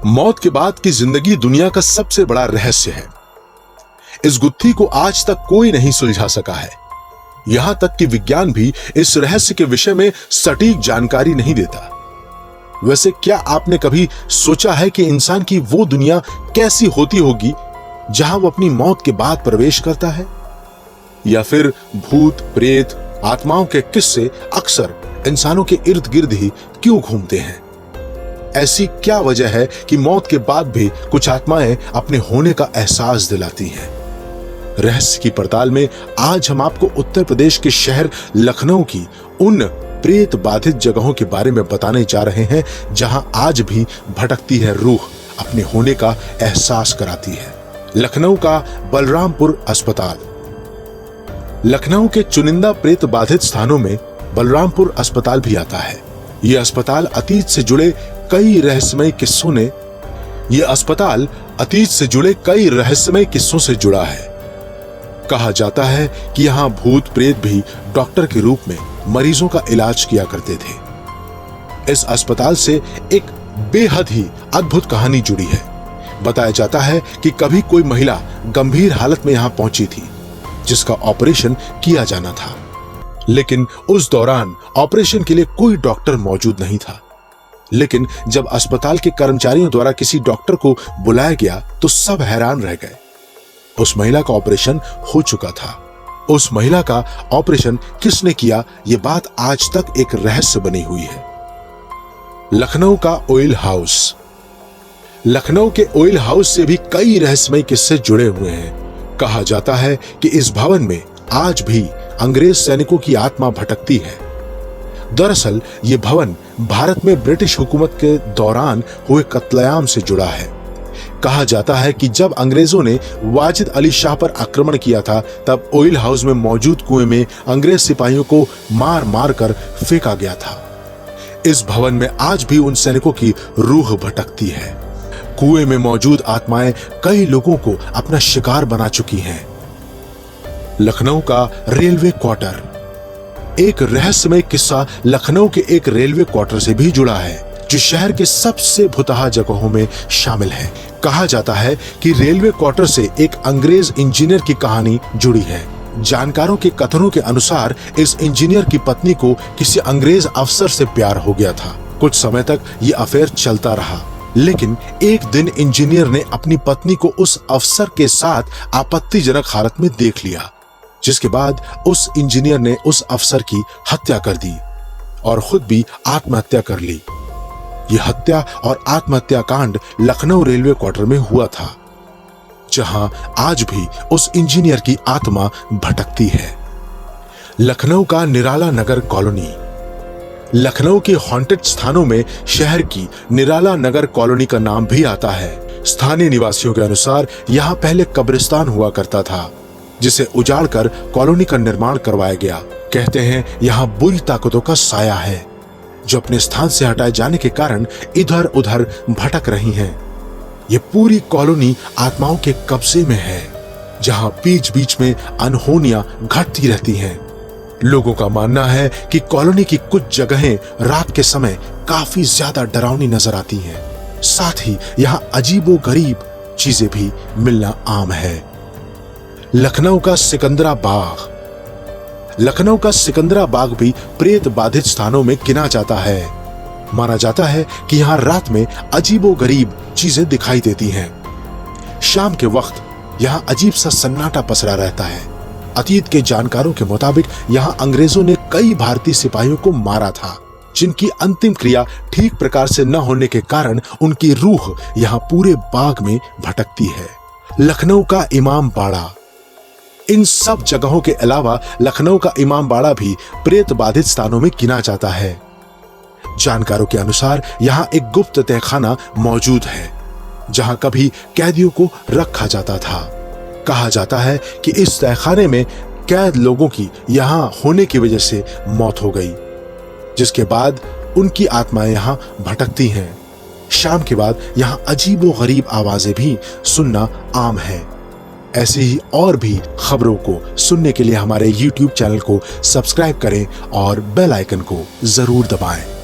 मौत के बाद की जिंदगी दुनिया का सबसे बड़ा रहस्य है। इस गुत्थी को आज तक कोई नहीं सुलझा सका है। यहां तक कि विज्ञान भी इस रहस्य के विषय में सटीक जानकारी नहीं देता। वैसे क्या आपने कभी सोचा है कि इंसान की वो दुनिया कैसी होती होगी जहां वो अपनी मौत के बाद प्रवेश करता है? या फिर भूत, प्रेत, आत्माओं के किस्से अक्सर इंसानों के इर्द गिर्द ही क्यों घूमते हैं? ऐसी क्या वजह है कि मौत के बाद भी कुछ आत्माएं अपने होने का एहसास दिलाती हैं? रहस्य की पड़ताल में आज हम आपको उत्तर प्रदेश के शहर लखनऊ की उन प्रेत बाधित जगहों के बारे में बताने जा रहे हैं जहां आज भी भटकती है रूह अपने होने का एहसास कराती है। लखनऊ का बलरामपुर अस्पताल। लखनऊ के चुनिंदा प्रेत बाधित स्थानों में बलरामपुर अस्पताल भी आता है। यह अस्पताल अतीत से जुड़े कई रहस्यमय किस्सों से जुड़ा है। कहा जाता है कि यहाँ भूत प्रेत भी डॉक्टर के रूप में मरीजों का इलाज किया करते थे। इस अस्पताल से एक बेहद ही अद्भुत कहानी जुड़ी है। बताया जाता है कि कभी कोई महिला गंभीर हालत में यहाँ पहुंची थी जिसका ऑपरेशन किया जाना था, लेकिन उस दौरान ऑपरेशन के लिए कोई डॉक्टर मौजूद नहीं था। लेकिन जब अस्पताल के कर्मचारियों द्वारा किसी डॉक्टर को बुलाया गया तो सब हैरान रह गए। उस महिला का ऑपरेशन हो चुका था। उस महिला का ऑपरेशन किसने किया, यह बात आज तक एक रहस्य बनी हुई है। लखनऊ का ऑयल हाउस। लखनऊ के ऑयल हाउस से भी कई रहस्यमय किस्से जुड़े हुए हैं। कहा जाता है कि इस भवन में आज भी अंग्रेज सैनिकों की आत्मा भटकती है। दरअसल ये भवन भारत में ब्रिटिश हुकूमत के दौरान हुए कत्लेआम से जुड़ा है। कहा जाता है कि जब अंग्रेजों ने वाजिद अली शाह पर आक्रमण किया था तब ऑयल हाउस में मौजूद कुएं में अंग्रेज सिपाहियों को मार मार कर फेंका गया था। इस भवन में आज भी उन सैनिकों की रूह भटकती है। कुएं में मौजूद आत्माएं कई लोगों को अपना शिकार बना चुकी हैं। लखनऊ का रेलवे क्वार्टर। एक रहस्यमय किस्सा लखनऊ के एक रेलवे क्वार्टर से भी जुड़ा है जो शहर के सबसे भुतहा जगहों में शामिल है। कहा जाता है कि रेलवे क्वार्टर से एक अंग्रेज इंजीनियर की कहानी जुड़ी है। जानकारों के कथनों के अनुसार इस इंजीनियर की पत्नी को किसी अंग्रेज अफसर से प्यार हो गया था। कुछ समय तक ये अफेयर चलता रहा, लेकिन एक दिन इंजीनियर ने अपनी पत्नी को उस अफसर के साथ आपत्तिजनक हालत में देख लिया, जिसके बाद उस इंजीनियर ने उस अफसर की हत्या कर दी और खुद भी आत्महत्या कर ली। यह हत्या और आत्महत्या कांड लखनऊ रेलवे क्वार्टर में हुआ था, जहां आज भी उस इंजीनियर की आत्मा भटकती है। लखनऊ का निराला नगर कॉलोनी। लखनऊ के हॉन्टेड स्थानों में शहर की निराला नगर कॉलोनी का नाम भी आता है। स्थानीय निवासियों के अनुसार यहाँ पहले कब्रिस्तान हुआ करता था, जिसे उजाड़कर कॉलोनी का निर्माण करवाया गया। कहते हैं यहाँ बुरी ताकतों का साया है जो अपने स्थान से हटाए जाने के कारण इधर उधर भटक रही हैं। ये पूरी कॉलोनी आत्माओं के कब्जे में है, जहां बीच बीच में अनहोनियां घटती रहती हैं। लोगों का मानना है कि कॉलोनी की कुछ जगहें रात के समय काफी ज्यादा डरावनी नजर आती हैं। साथ ही यहाँ अजीबोगरीब चीजें भी मिलना आम है। लखनऊ का सिकंदरा बाग। लखनऊ का सिकंदरा बाग भी प्रेत बाधित स्थानों में गिना जाता है। माना जाता है कि यहाँ रात में अजीबोगरीब चीजें दिखाई देती हैं। शाम के वक्त यहाँ अजीब सा सन्नाटा पसरा रहता है। अतीत के जानकारों के मुताबिक यहाँ अंग्रेजों ने कई भारतीय सिपाहियों को मारा था, जिनकी अंतिम क्रिया ठीक प्रकार से न होने के कारण उनकी रूह यहाँ पूरे बाग में भटकती है। लखनऊ का इमाम बाड़ा। इन सब जगहों के अलावा लखनऊ का इमाम बाड़ा भी प्रेत बाधित स्थानों में गिना जाता है। जानकारों के अनुसार यहाँ एक गुप्त तहखाना मौजूद है, जहां कभी कैदियों को रखा जाता था। कहा जाता है कि इस तहखाने में कैद लोगों की यहाँ होने की वजह से मौत हो गई, जिसके बाद उनकी आत्माएं यहाँ भटकती हैं। शाम के बाद यहाँ अजीबोगरीब आवाजें भी सुनना आम है। ऐसी ही और भी खबरों को सुनने के लिए हमारे YouTube चैनल को सब्सक्राइब करें और बेल आइकन को जरूर दबाएं।